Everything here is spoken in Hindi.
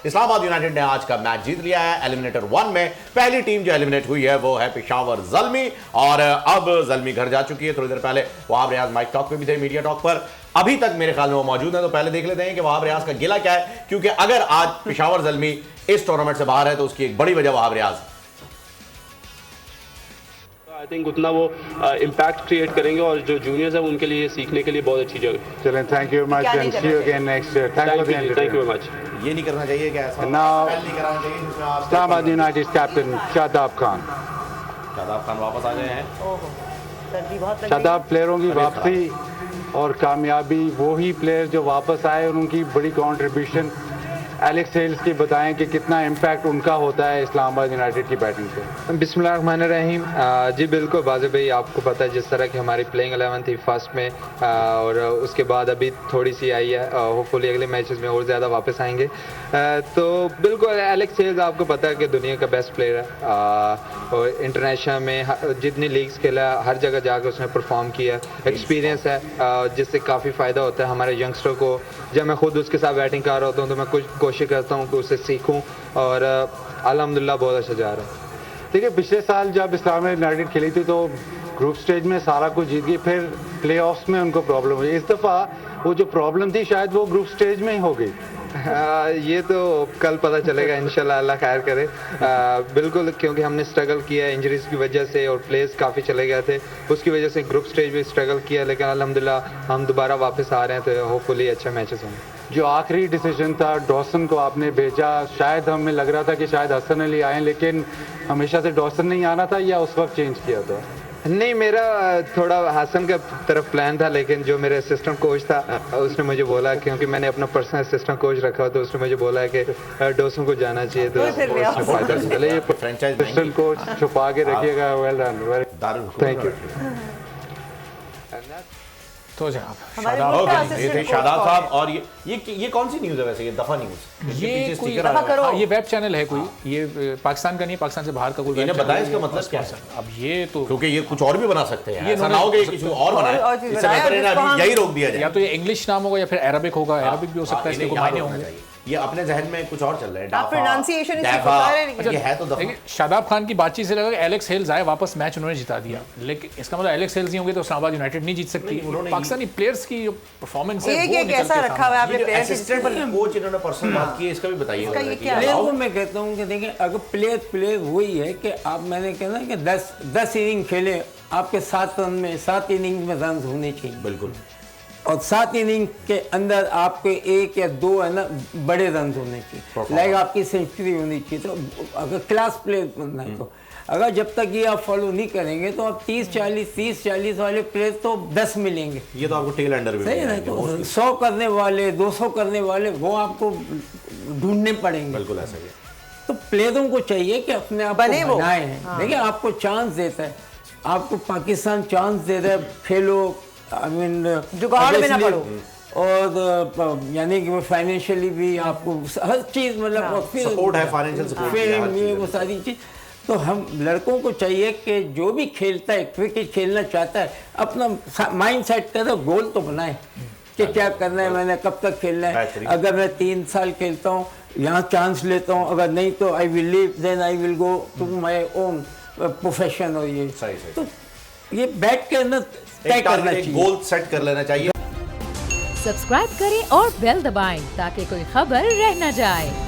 इस्लामाबाद यूनाइटेड ने आज का मैच जीत लिया है। एलिमिनेटर 1 में पहली टीम जो एलिमिनेट हुई है वो है पेशावर ज़ल्मी, और अब ज़ल्मी घर जा चुकी है। थोड़ी देर पहले वहाब रियाज माइक टॉक पे भी थे, मीडिया टॉक पर अभी तक मेरे ख्याल में वो मौजूद है। तो पहले देख लेते हैं कि वहाब रियाज का गिला क्या है, क्योंकि अगर आज पेशावर ज़ल्मी इस टूर्नामेंट से बाहर है तो उसकी एक बड़ी वजह वहाब रियाज आई थिंक उतना वो इम्पैक्ट क्रिएट करेंगे और जो जूनियर्स हैं उनके लिए सीखने के लिए बहुत अच्छी जगह। चलें, thank you much and see you again next year. Thank you very much. ये नहीं करना चाहिए क्या ऐसा? नाउ नहीं कराना चाहिए जिसमें आप इस्लामाबाद यूनाइटेड कैप्टन शादाब खान वापस आ गए हैं। सर्दी बहुत लग शादाब प्लेयरों की वापसी और कामयाबी, वही प्लेयर जो वापस आए और उनकी बड़ी कंट्रीब्यूशन एलेक्स हेल्स की बताएं कि कितना इम्पैक्ट उनका होता है इस्लामाबाद यूनाइटेड की बैटिंग पे। बिस्मिल्लाहिर्रहमानिर्रहीम। जी बिल्कुल बाज़ भाई, आपको पता है जिस तरह की हमारी प्लेइंग 11 थी फर्स्ट में, और उसके बाद अभी थोड़ी सी आई है, होपफुली अगले मैचेस में और ज़्यादा वापस आएंगे। तो बिल्कुल एलेक्स हेल्स आपको पता है कि दुनिया का बेस्ट प्लेयर है, और इंटरनेशनल में जितनी लीग्स खेला हर जगह जाकर उसने परफॉर्म किया। एक्सपीरियंस है जिससे काफ़ी फ़ायदा होता है हमारे यंगस्टर को। जब मैं खुद उसके साथ बैटिंग कर रहा होता हूँ तो मैं कुछ कोशिश करता हूँ कि उससे सीखूं, और अल्हम्दुलिल्लाह बहुत अच्छा जा रहा है। देखिए, पिछले साल जब इस्लामाबाद यूनाइटेड खेली थी तो ग्रुप स्टेज में सारा कुछ जीत गई, फिर प्लेऑफ्स में उनको प्रॉब्लम हुई। इस दफ़ा वो जो प्रॉब्लम थी शायद वो ग्रुप स्टेज में ही हो गई। ये तो कल पता चलेगा इंशाल्लाह, अल्लाह खैर करे। बिल्कुल, क्योंकि हमने स्ट्रगल किया इंजरीज की वजह से और प्लेयर्स काफ़ी चले गए थे, उसकी वजह से ग्रुप स्टेज में स्ट्रगल किया, लेकिन अल्हम्दुलिल्लाह हम दोबारा वापस आ रहे हैं तो होपफुली अच्छे मैचेस होंगे। जो आखिरी डिसीजन था डॉसन को आपने भेजा, शायद हमें लग रहा था कि शायद हसन अली आए, लेकिन हमेशा से डॉसन नहीं आना था या उस वक्त चेंज किया था? नहीं, मेरा थोड़ा हसन का तरफ प्लान था, लेकिन जो मेरे असिस्टेंट कोच था उसने मुझे बोला, क्योंकि मैंने अपना पर्सनल असिस्टेंट कोच रखा, तो उसने मुझे बोला है कि डोसन को जाना चाहिए, तो चले ये असिस्टेंट कोच छुपा के रखिएगा। Well done, thank you. तो जनाब शादाब साहब, और ये कौन सी न्यूज़ है वैसे? ये दफा न्यूज़, ये कोई ये वेब चैनल है कोई, ये पाकिस्तान का नहीं, पाकिस्तान से बाहर का कोई। इन्हें बताया इसका मतलब क्या है? अब ये तो क्योंकि ये कुछ और भी बना सकते हैं, ऐसा ना हो कि कुछ और बनाए, इससे बेहतर है ना अभी यही रोक दिया जाए। या तो ये इंग्लिश नाम होगा या फिर अरबिक होगा, अरबिक भी हो सकता है, इसके कोई मायने होंगे। ये अपने जहन में कुछ और चल रहा है। प्रोनाउंसिएशन ये है तो दफा। शादाब खान की बातचीत से लगा कि एलेक्स हेल्स आए वापस, मैच उन्होंने जिता दिया, लेकिन इसका मतलब एलेक्स हेल्स नहीं होंगे तो इस्लामाबाद यूनाइटेड नहीं जीत सकती। पाकिस्तानी प्लेयर्स की जो परफॉर्मेंस है ये कैसा रखा हुआ है आपने प्लेयर्स? असिस्टेंट कोच इन्होंने पर्सनल बात की है, इसका भी बताइए। प्लेयर को मैं कहता हूँ कि देखिए, अगर प्लेयर वही है कि आप, मैंने कहना कि 10 इनिंग खेले, आपके 7 इनिंग में रन होने चाहिए। बिल्कुल। और 7 इनिंग के अंदर आपके 1 या 2 है ना बड़े रन होने चाहिए, लाइक आपकी सेंचुरी होनी चाहिए। तो अगर क्लास प्लेयर बनना है तो अगर जब तक ये आप फॉलो नहीं करेंगे तो आप 30-40 वाले प्लेयर तो 10 मिलेंगे। ये तो आपको टेल एंडर भी सही है ना, तो 100 करने वाले, 200 करने वाले वो आपको ढूंढने पड़ेंगे। बिल्कुल ऐसा ही। तो प्लेयरों को चाहिए कि अपने आप को बनाए हैं। देखिए, आपको चांस देता है, आपको पाकिस्तान चांस दे रहा है, खेलो, आई मीन जुगाड़ में ना पड़ो, और यानी कि वो फाइनेंशियली भी आपको हर चीज़, मतलब सपोर्ट है, फाइनेंशियल सपोर्ट है, ये वो सारी चीज़। तो हम लड़कों को चाहिए कि जो भी खेलता है, क्रिकेट खेलना चाहता है, अपना माइंड सेट करे, गोल तो बनाए कि क्या करना है, मैंने कब तक खेलना है। अगर मैं 3 साल खेलता हूँ, यहाँ चांस लेता हूँ, अगर नहीं तो I will leave, then I will go to my own profession. और ये तो ये बैठ के ना तय करना चाहिए, गोल सेट कर लेना चाहिए। सब्सक्राइब करें और बेल दबाएं ताकि कोई खबर रह न जाए।